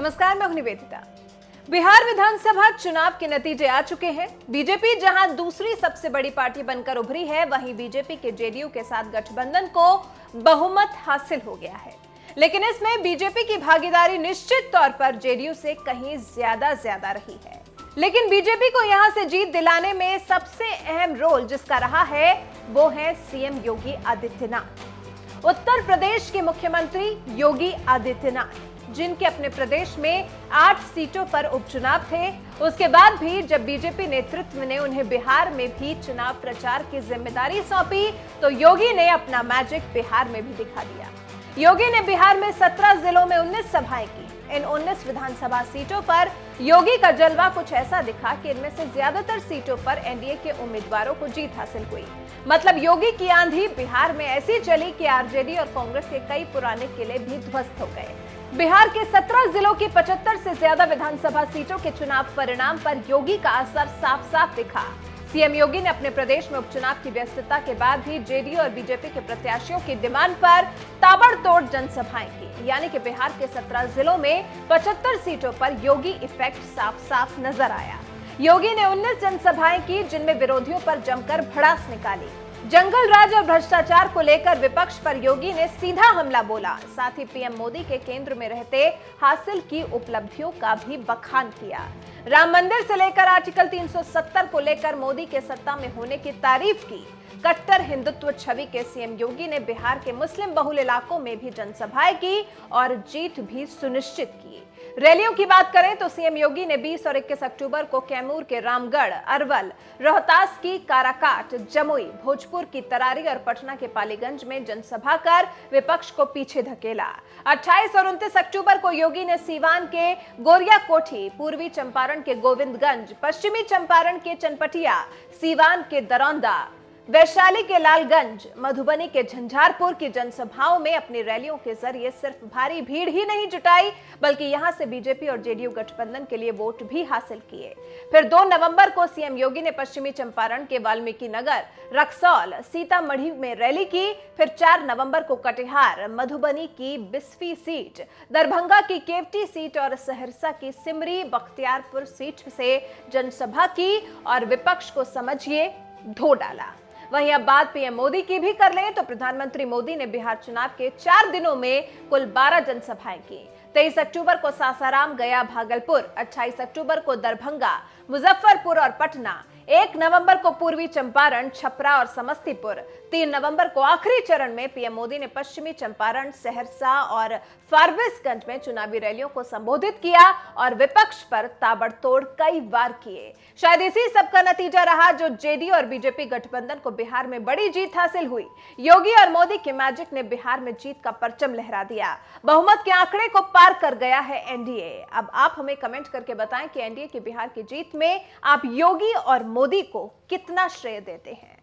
नमस्कार, मैं हूं निवेदिता। बिहार विधानसभा चुनाव के नतीजे आ चुके हैं। बीजेपी जहां दूसरी सबसे बड़ी पार्टी बनकर उभरी है, वहीं बीजेपी के जेडीयू के साथ गठबंधन को बहुमत हासिल हो गया है। लेकिन इसमें बीजेपी की भागीदारी निश्चित तौर पर जेडीयू से कहीं ज्यादा रही है। लेकिन बीजेपी को यहां से जीत दिलाने में सबसे अहम रोल जिसका रहा है, वो है सीएम योगी आदित्यनाथ। उत्तर प्रदेश के मुख्यमंत्री योगी आदित्यनाथ, जिनके अपने प्रदेश में 8 सीटों पर उपचुनाव थे, उसके बाद भी जब बीजेपी नेतृत्व ने उन्हें बिहार में भी चुनाव प्रचार की जिम्मेदारी सौंपी, तो योगी ने अपना मैजिक बिहार में भी दिखा दिया। योगी ने बिहार में 17 जिलों में 19 सभाएं की। इन 19 विधानसभा सीटों पर योगी का जलवा कुछ ऐसा दिखा कि इनमें से ज्यादातर सीटों पर एनडीए के उम्मीदवारों को जीत हासिल हुई। मतलब योगी की आंधी बिहार में ऐसी चली कि आरजेडी और कांग्रेस के कई पुराने किले भी ध्वस्त हो गए। बिहार के 17 जिलों की 75 से ज्यादा विधानसभा सीटों के चुनाव परिणाम पर योगी का असर साफ दिखा। सीएम योगी ने अपने प्रदेश में उपचुनाव की व्यस्तता के बाद भी जेडीयू और बीजेपी के प्रत्याशियों की डिमांड पर ताबड़तोड़ जनसभाएं की। यानी कि बिहार के 17 जिलों में 75 सीटों पर योगी इफेक्ट साफ नजर आया। योगी ने 19 जनसभाएं की, जिनमें विरोधियों पर जमकर भड़ास निकाली। जंगल राज और भ्रष्टाचार को लेकर विपक्ष पर योगी ने सीधा हमला बोला। साथ ही पीएम मोदी के केंद्र में रहते हासिल की उपलब्धियों का भी बखान किया। राम मंदिर से लेकर आर्टिकल 370 को लेकर मोदी के सत्ता में होने की तारीफ की। कट्टर हिंदुत्व छवि के सीएम योगी ने बिहार के मुस्लिम बहुल इलाकों में भी जनसभाएं की और जीत भी सुनिश्चित की। रैलियों की बात करें तो सीएम योगी ने 20 और 21 अक्टूबर को कैमूर के रामगढ़, अरवल, रोहतास की काराकाट, जमुई, भोजपुर की तरारी और पटना के पालीगंज में जनसभा कर विपक्ष को पीछे धकेला। 28 और 29 अक्टूबर को योगी ने सीवान के गोरियाकोठी, पूर्वी चंपारण के गोविंदगंज, पश्चिमी चंपारण के चनपटिया, सीवान के दरौंदा, वैशाली के लालगंज, मधुबनी के झंझारपुर की जनसभाओं में अपनी रैलियों के जरिए सिर्फ भारी भीड़ ही नहीं जुटाई, बल्कि यहां से बीजेपी और जेडीयू गठबंधन के लिए वोट भी हासिल किए। फिर 2 नवंबर को सीएम योगी ने पश्चिमी चंपारण के वाल्मीकि नगर, रक्सौल, सीतामढ़ी में रैली की। फिर 4 नवंबर को कटिहार, मधुबनी की बिस्फी सीट, दरभंगा की केवटी सीट और सहरसा की सिमरी बख्तियारपुर सीट से जनसभा की और विपक्ष को समझिए धो डाला। वहीं अब बात पीएम मोदी की भी कर लें तो प्रधानमंत्री मोदी ने बिहार चुनाव के 4 दिनों में कुल 12 जनसभाएं की। 23 अक्टूबर को सासाराम, गया, भागलपुर, 28 अक्टूबर को दरभंगा, मुजफ्फरपुर और पटना, 1 नवंबर को पूर्वी चंपारण, छपरा और समस्तीपुर, 3 नवंबर को आखिरी चरण में पीएम मोदी ने पश्चिमी चंपारण, सहरसा और फारबिसगंज में चुनावी रैलियों को संबोधित किया और विपक्ष पर ताबड़तोड़ कई वार किए। शायद इसी सब का नतीजा रहा जो जेडीयू और बीजेपी गठबंधन को बिहार में बड़ी जीत हासिल हुई। योगी और मोदी के मैजिक ने बिहार में जीत का परचम लहरा दिया। बहुमत के आंकड़े को पार कर गया है एनडीए। अब आप हमें कमेंट करके बताएं कि एनडीए की बिहार की जीत में आप योगी और मोदी को कितना श्रेय देते हैं।